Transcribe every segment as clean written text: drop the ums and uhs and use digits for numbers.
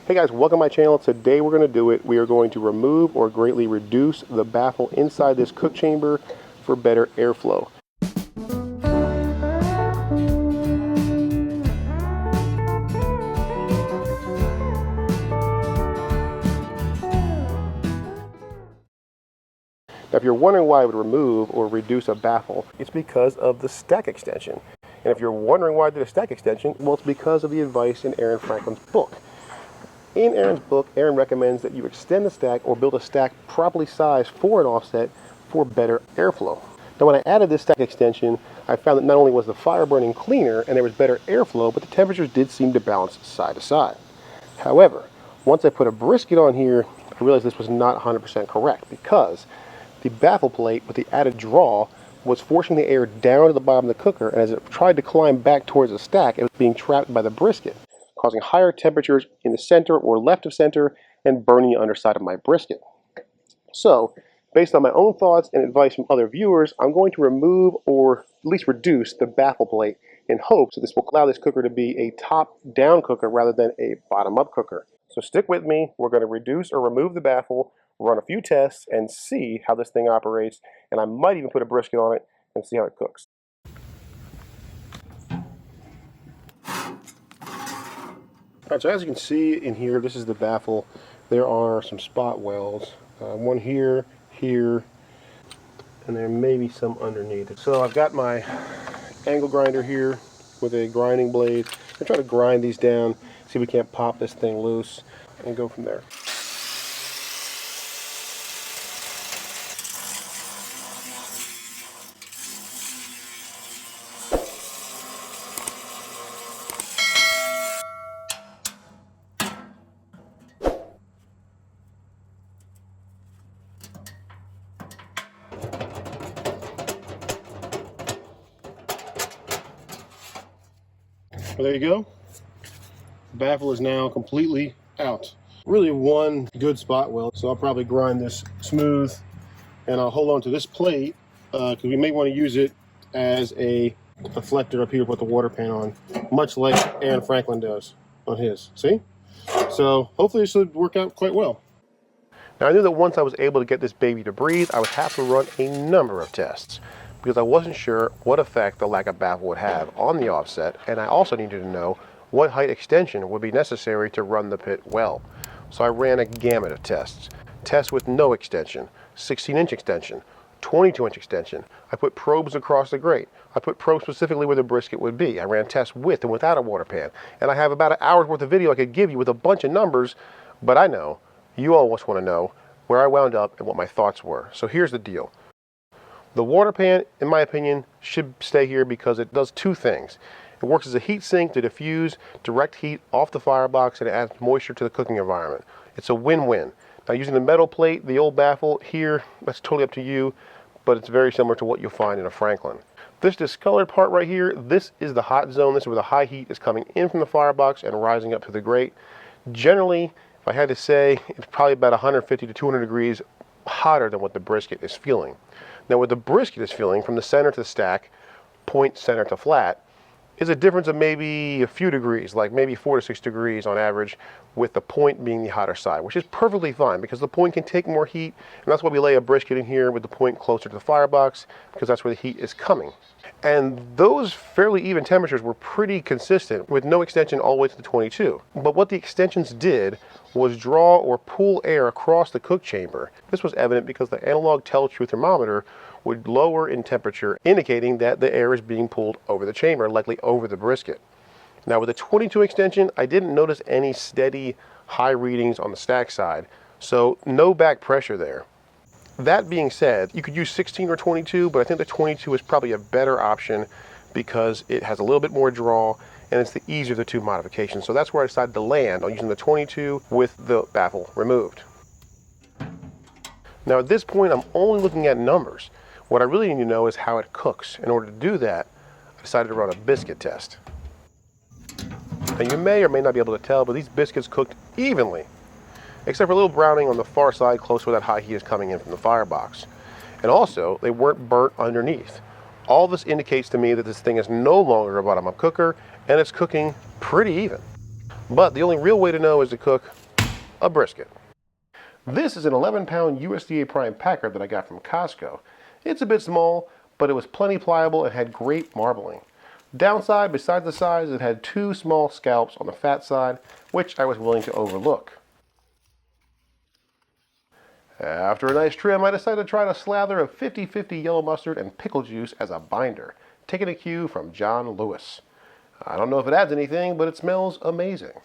Hey guys, welcome to my channel. Today we're going to do it. We are going to remove or greatly reduce the baffle inside this cook chamber for better airflow. Now if you're wondering why I would remove or reduce a baffle, it's because of the stack extension. And if you're wondering why I did a stack extension, well, it's because of the advice in Aaron Franklin's book. In Aaron's book, Aaron recommends that you extend the stack or build a stack properly sized for an offset for better airflow. Now when I added this stack extension, I found that not only was the fire burning cleaner and there was better airflow, but the temperatures did seem to balance side to side. However, once I put a brisket on here, I realized this was not 100% correct because the baffle plate with the added draw was forcing the air down to the bottom of the cooker, and as it tried to climb back towards the stack, it was being trapped by the brisket, causing higher temperatures in the center or left of center and burning the underside of my brisket. So, based on my own thoughts and advice from other viewers, I'm going to remove or at least reduce the baffle plate in hopes that this will allow this cooker to be a top-down cooker rather than a bottom-up cooker. So stick with me. We're going to reduce or remove the baffle, run a few tests, and see how this thing operates, and I might even put a brisket on it and see how it cooks. Alright, so as you can see in here, this is the baffle. There are some spot welds. One here, here, and there may be some underneath. So I've got my angle grinder here with a grinding blade. I'm trying to grind these down, see if we can't pop this thing loose, and go from there. Well, there you go. The baffle is now completely out. Really one good spot weld, so I'll probably grind this smooth and I'll hold on to this plate because we may want to use it as a deflector up here to put the water pan on, much like Aaron Franklin does on his. See? So hopefully this should work out quite well. Now I knew that once I was able to get this baby to breathe, I would have to run a number of tests, because I wasn't sure what effect the lack of baffle would have on the offset, and I also needed to know what height extension would be necessary to run the pit well. So I ran a gamut of tests. Tests with no extension, 16-inch extension, 22-inch extension. I put probes across the grate. I put probes specifically where the brisket would be. I ran tests with and without a water pan. And I have about an hour's worth of video I could give you with a bunch of numbers, but I know you all just want to know where I wound up and what my thoughts were. So here's the deal. The water pan, in my opinion, should stay here because it does two things. It works as a heat sink to diffuse direct heat off the firebox, and it adds moisture to the cooking environment. It's a win-win. Now using the metal plate, the old baffle here, that's totally up to you, but it's very similar to what you'll find in a Franklin. This discolored part right here, this is the hot zone. This is where the high heat is coming in from the firebox and rising up to the grate. Generally, if I had to say, it's probably about 150 to 200 degrees hotter than what the brisket is feeling. Now what the brisket is feeling from the center to the stack, point center to flat, is a difference of maybe a few degrees, like maybe 4 to 6 degrees on average, with the point being the hotter side, which is perfectly fine because the point can take more heat, and that's why we lay a brisket in here with the point closer to the firebox, because that's where the heat is coming. And those fairly even temperatures were pretty consistent with no extension all the way to the 22. But what the extensions did was draw or pull air across the cook chamber. This was evident because the analog tell-true thermometer would lower in temperature, indicating that the air is being pulled over the chamber, likely over the brisket. Now with the 22 extension, I didn't notice any steady high readings on the stack side, so no back pressure there. That being said, you could use 16 or 22, but I think the 22 is probably a better option because it has a little bit more draw and it's the easier of the two modifications. So that's where I decided to land on using the 22 with the baffle removed. Now at this point, I'm only looking at numbers. What I really need to know is how it cooks. In order to do that, I decided to run a biscuit test. Now you may or may not be able to tell, but these biscuits cooked evenly, except for a little browning on the far side close to where that high heat is coming in from the firebox. And also, they weren't burnt underneath. All this indicates to me that this thing is no longer a bottom-up cooker, and it's cooking pretty even. But the only real way to know is to cook a brisket. This is an 11-pound USDA prime packer that I got from Costco. It's a bit small, but it was plenty pliable and had great marbling. Downside, besides the size, it had 2 small scallops on the fat side, which I was willing to overlook. After a nice trim, I decided to try a slather of 50/50 yellow mustard and pickle juice as a binder, taking a cue from John Lewis. I don't know if it adds anything, but it smells amazing.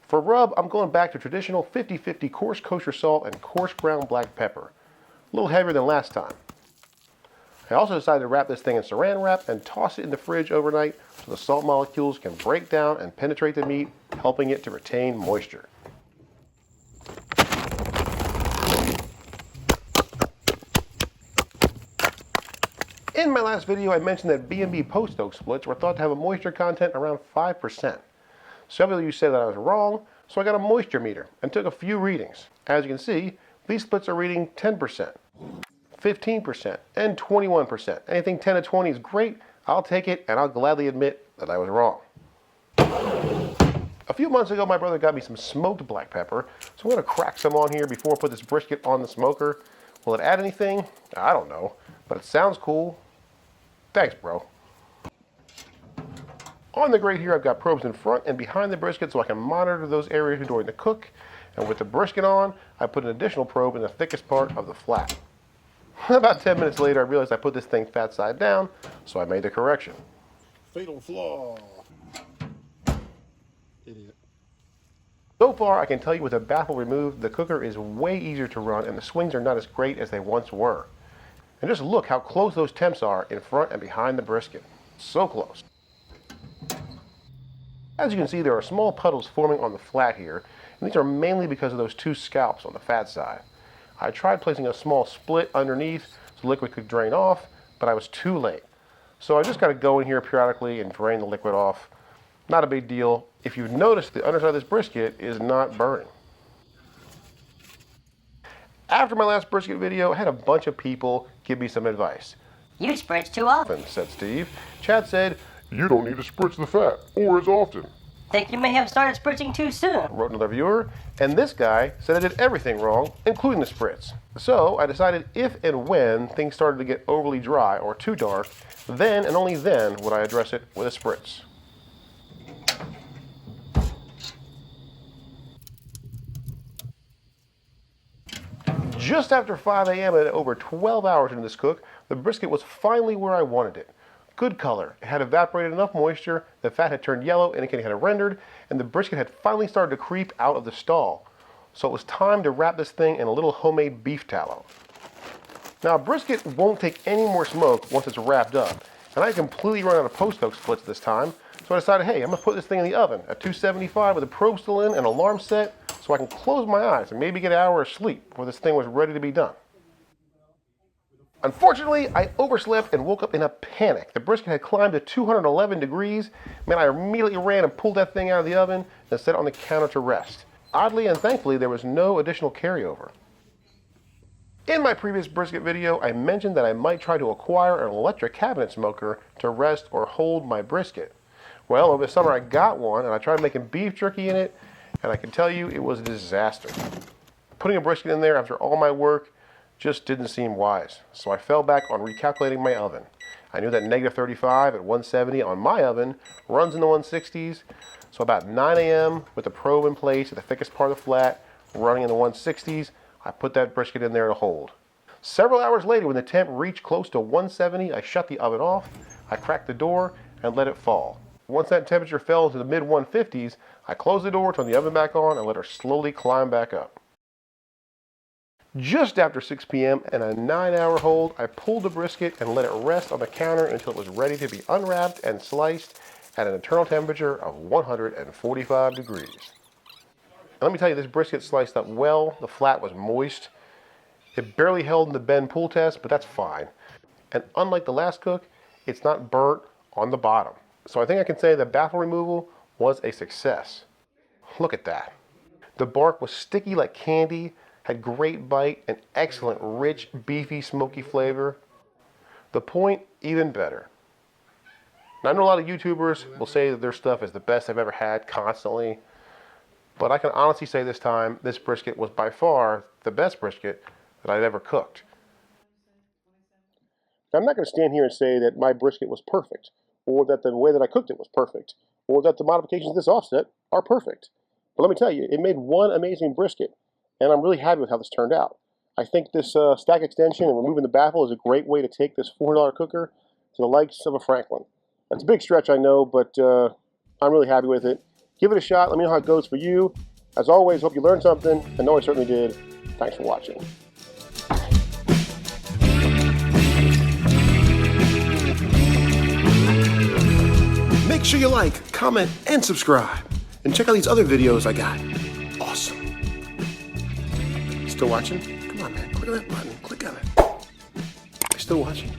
For rub, I'm going back to traditional 50/50 coarse kosher salt and coarse ground black pepper. A little heavier than last time. I also decided to wrap this thing in saran wrap and toss it in the fridge overnight so the salt molecules can break down and penetrate the meat, helping it to retain moisture. In my last video, I mentioned that B&B post oak splits were thought to have a moisture content around 5%. Several of you said that I was wrong, so I got a moisture meter and took a few readings. As you can see, these splits are reading 10%, 15%, and 21%. Anything 10 to 20 is great. I'll take it, and I'll gladly admit that I was wrong. A few months ago, my brother got me some smoked black pepper, so I'm going to crack some on here before I put this brisket on the smoker. Will it add anything? I don't know, but it sounds cool. Thanks, bro. On the grate here, I've got probes in front and behind the brisket so I can monitor those areas during the cook. And with the brisket on, I put an additional probe in the thickest part of the flat. About 10 minutes later, I realized I put this thing fat side down, so I made the correction. Fatal flaw. Idiot. So far, I can tell you with the baffle removed, the cooker is way easier to run and the swings are not as great as they once were. And just look how close those temps are in front and behind the brisket. So close. As you can see, there are small puddles forming on the flat here, and these are mainly because of those 2 scallops on the fat side. I tried placing a small split underneath so the liquid could drain off, but I was too late. So I just got to go in here periodically and drain the liquid off. Not a big deal. If you've noticed, the underside of this brisket is not burning. After my last brisket video, I had a bunch of people give me some advice. You spritz too often, said Steve. Chad said, you don't need to spritz the fat, or as often. Think you may have started spritzing too soon, wrote another viewer. And this guy said I did everything wrong, including the spritz. So I decided if and when things started to get overly dry or too dark, then and only then would I address it with a spritz. Just after 5 a.m. and over 12 hours into this cook, the brisket was finally where I wanted it. Good color. It had evaporated enough moisture, the fat had turned yellow, indicating it had rendered, and the brisket had finally started to creep out of the stall. So it was time to wrap this thing in a little homemade beef tallow. Now, a brisket won't take any more smoke once it's wrapped up, and I completely run out of post oak splits this time, so I decided, hey, I'm going to put this thing in the oven at 275 with the probe still in and alarm set, so I can close my eyes and maybe get an hour of sleep before this thing was ready to be done. Unfortunately, I overslept and woke up in a panic. The brisket had climbed to 211 degrees. Man, I immediately ran and pulled that thing out of the oven and set it on the counter to rest. Oddly and thankfully, there was no additional carryover. In my previous brisket video, I mentioned that I might try to acquire an electric cabinet smoker to rest or hold my brisket. Well, over the summer I got one and I tried making beef jerky in it, and I can tell you it was a disaster. Putting a brisket in there after all my work just didn't seem wise, so I fell back on recalculating my oven. I knew that negative 35 at 170 on my oven runs in the 160s, so about 9 a.m. with the probe in place at the thickest part of the flat, running in the 160s, I put that brisket in there to hold. Several hours later, when the temp reached close to 170, I shut the oven off, I cracked the door, and let it fall. Once that temperature fell to the mid-150s, I closed the door, turned the oven back on, and let her slowly climb back up. Just after 6 p.m. and a 9-hour hold, I pulled the brisket and let it rest on the counter until it was ready to be unwrapped and sliced at an internal temperature of 145 degrees. And let me tell you, this brisket sliced up well. The flat was moist. It barely held in the bend pull test, but that's fine. And unlike the last cook, it's not burnt on the bottom. So I think I can say that baffle removal was a success. Look at that. The bark was sticky like candy, had great bite, and excellent, rich, beefy, smoky flavor. The point, even better. Now, I know a lot of YouTubers will say that their stuff is the best they've ever had constantly. But I can honestly say this time, this brisket was by far the best brisket that I've ever cooked. I'm not going to stand here and say that my brisket was perfect, or that the way that I cooked it was perfect, or that the modifications of this offset are perfect. But let me tell you, it made one amazing brisket, and I'm really happy with how this turned out. I think this stack extension and removing the baffle is a great way to take this $400 cooker to the likes of a Franklin. That's a big stretch, I know, but I'm really happy with it. Give it a shot. Let me know how it goes for you. As always, hope you learned something. I know I certainly did. Thanks for watching. Make sure you like, comment, and subscribe. And check out these other videos I got. Awesome. Still watching? Come on, man. Click on that button. Click on it. Still watching?